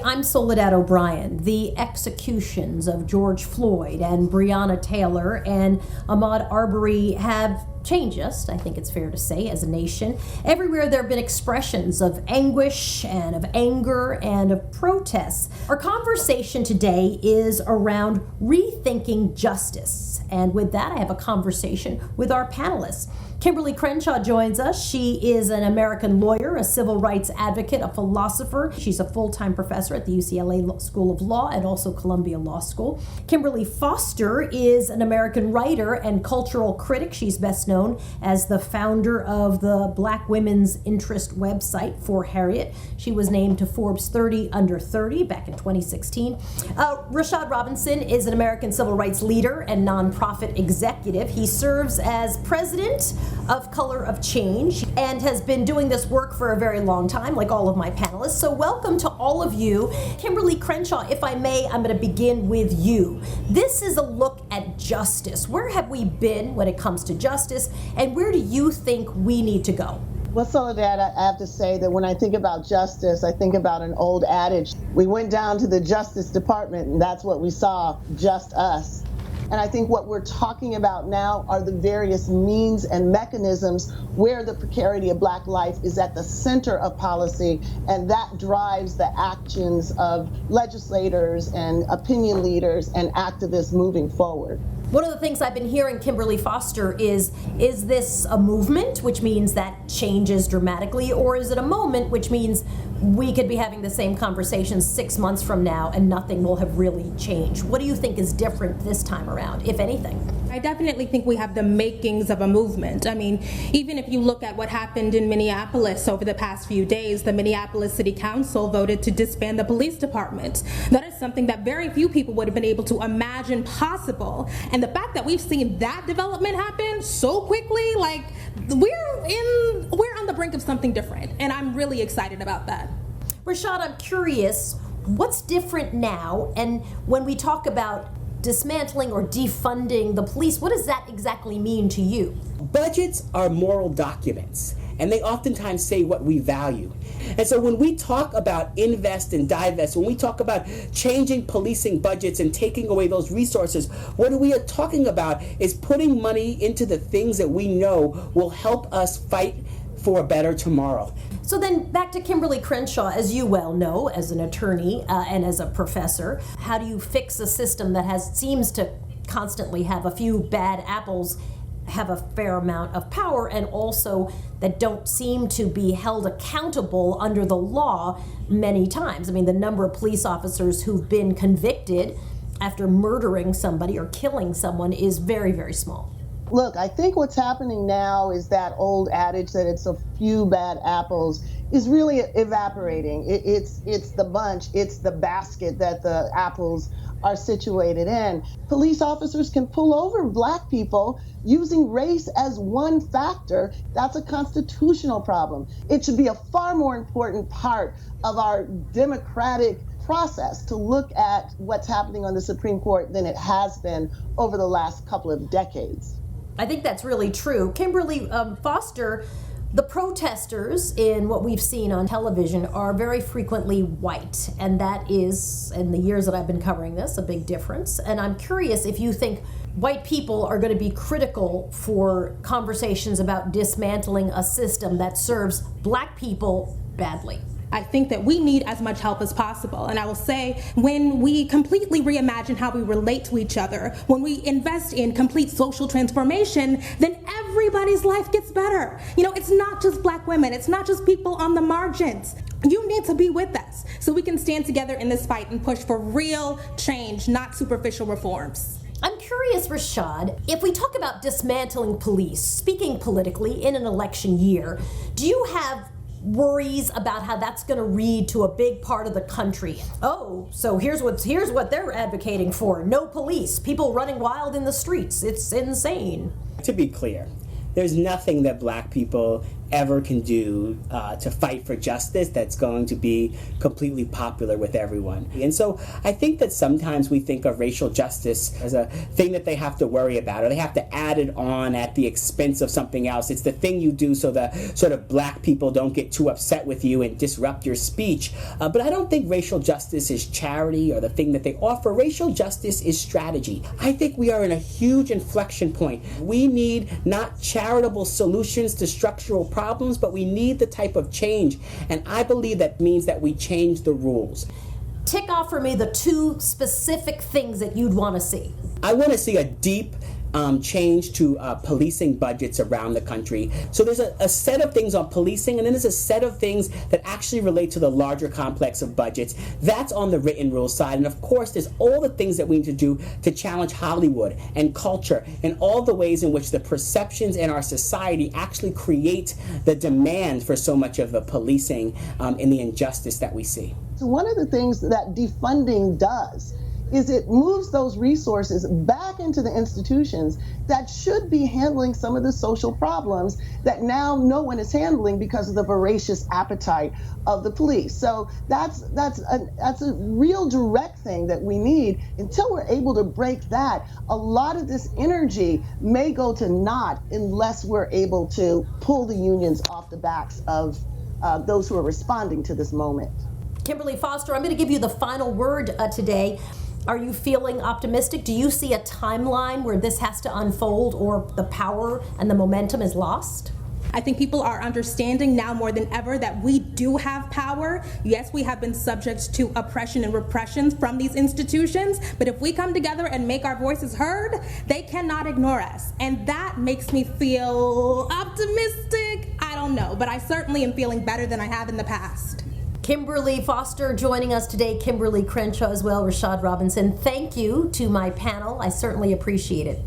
I'm Soledad O'Brien. The executions of George Floyd and Breonna Taylor and Ahmaud Arbery have changed us, I think it's fair to say, as a nation. Everywhere there have been expressions of anguish and of anger and of protests. Our conversation today is around rethinking justice. And with that, I have a conversation with our panelists. Kimberly Crenshaw joins us. She is an American lawyer, a civil rights advocate, a philosopher. She's a full-time professor at the UCLA School of Law and also Columbia Law School. Kimberly Foster is an American writer and cultural critic. She's best known as the founder of the Black Women's Interest website, For Harriet. She was named to Forbes 30 Under 30 back in 2016. Rashad Robinson is an American civil rights leader and nonprofit executive. He serves as president of Color of Change and has been doing this work for a very long time, like all of my panelists. So welcome to all of you. Kimberly Crenshaw, if I may, I'm going to begin with you. This is a look at justice. Where have we been when it comes to justice, and where do you think we need to go? Well, Soledad, I have to say that when I think about justice, I think about an old adage. We went down to the Justice Department, and that's what we saw, just us. And I think what we're talking about now are the various means and mechanisms where the precarity of Black life is at the center of policy, and that drives the actions of legislators and opinion leaders and activists moving forward. One of the things I've been hearing, Kimberly Foster, is this a movement, which means that changes dramatically, or is it a moment, which means we could be having the same conversations 6 months from now and nothing will have really changed? What do you think is different this time around, if anything? I definitely think we have the makings of a movement. I mean, even if you look at what happened in Minneapolis over the past few days, the Minneapolis City Council voted to disband the police department. That is something that very few people would have been able to imagine possible. And the fact that we've seen that development happen so quickly, like we're on the brink of something different. And I'm really excited about that. Rashad, I'm curious, what's different now? And when we talk about dismantling or defunding the police, what does that exactly mean to you? Budgets are moral documents, and they oftentimes say what we value. And so when we talk about invest and divest, when we talk about changing policing budgets and taking away those resources, what we are talking about is putting money into the things that we know will help us fight for a better tomorrow. So then back to Kimberly Crenshaw, as you well know, as an attorney and as a professor, how do you fix a system that seems to constantly have a few bad apples have a fair amount of power, and also that don't seem to be held accountable under the law many times? I mean, the number of police officers who've been convicted after murdering somebody or killing someone is very, very small. Look, I think what's happening now is that old adage that it's a few bad apples is really evaporating. It's the bunch, it's the basket that the apples are situated in. Police officers can pull over Black people using race as one factor. That's a constitutional problem. It should be a far more important part of our democratic process to look at what's happening on the Supreme Court than it has been over the last couple of decades. I think that's really true. Kimberly Foster, the protesters in what we've seen on television are very frequently white, and that is, in the years that I've been covering this, a big difference. And I'm curious if you think white people are going to be critical for conversations about dismantling a system that serves Black people badly. I think that we need as much help as possible. And I will say, when we completely reimagine how we relate to each other, when we invest in complete social transformation, then everybody's life gets better. You know, it's not just Black women, it's not just people on the margins. You need to be with us so we can stand together in this fight and push for real change, not superficial reforms. I'm curious, Rashad, if we talk about dismantling police, speaking politically in an election year, do you have worries about how that's going to read to a big part of the country? Oh, so here's what they're advocating for. No police, people running wild in the streets. It's insane. To be clear, there's nothing that Black people ever can do to fight for justice that's going to be completely popular with everyone. And so I think that sometimes we think of racial justice as a thing that they have to worry about, or they have to add it on at the expense of something else. It's the thing you do so the sort of black people don't get too upset with you and disrupt your speech. But I don't think racial justice is charity or the thing that they offer. Racial justice is strategy. I think we are in a huge inflection point. We need not charitable solutions to structural problems, but we need the type of change. And I believe that means that we change the rules. Tick off for me the 2 specific things that you'd want to see. I want to see a deep change to policing budgets around the country. So there's a set of things on policing, and then there's a set of things that actually relate to the larger complex of budgets. That's on the written rules side. And of course, there's all the things that we need to do to challenge Hollywood and culture and all the ways in which the perceptions in our society actually create the demand for so much of the policing and the injustice that we see. So one of the things that defunding does is it moves those resources back into the institutions that should be handling some of the social problems that now no one is handling because of the voracious appetite of the police. So that's a real direct thing that we need. Until we're able to break that, a lot of this energy may go to naught unless we're able to pull the unions off the backs of those who are responding to this moment. Kimberly Foster, I'm going to give you the final word today. Are you feeling optimistic? Do you see a timeline where this has to unfold, or the power and the momentum is lost? I think people are understanding now more than ever that we do have power. Yes, we have been subject to oppression and repression from these institutions, but if we come together and make our voices heard, they cannot ignore us. And that makes me feel optimistic. I don't know, but I certainly am feeling better than I have in the past. Kimberly Foster joining us today, Kimberly Crenshaw as well, Rashad Robinson. Thank you to my panel. I certainly appreciate it.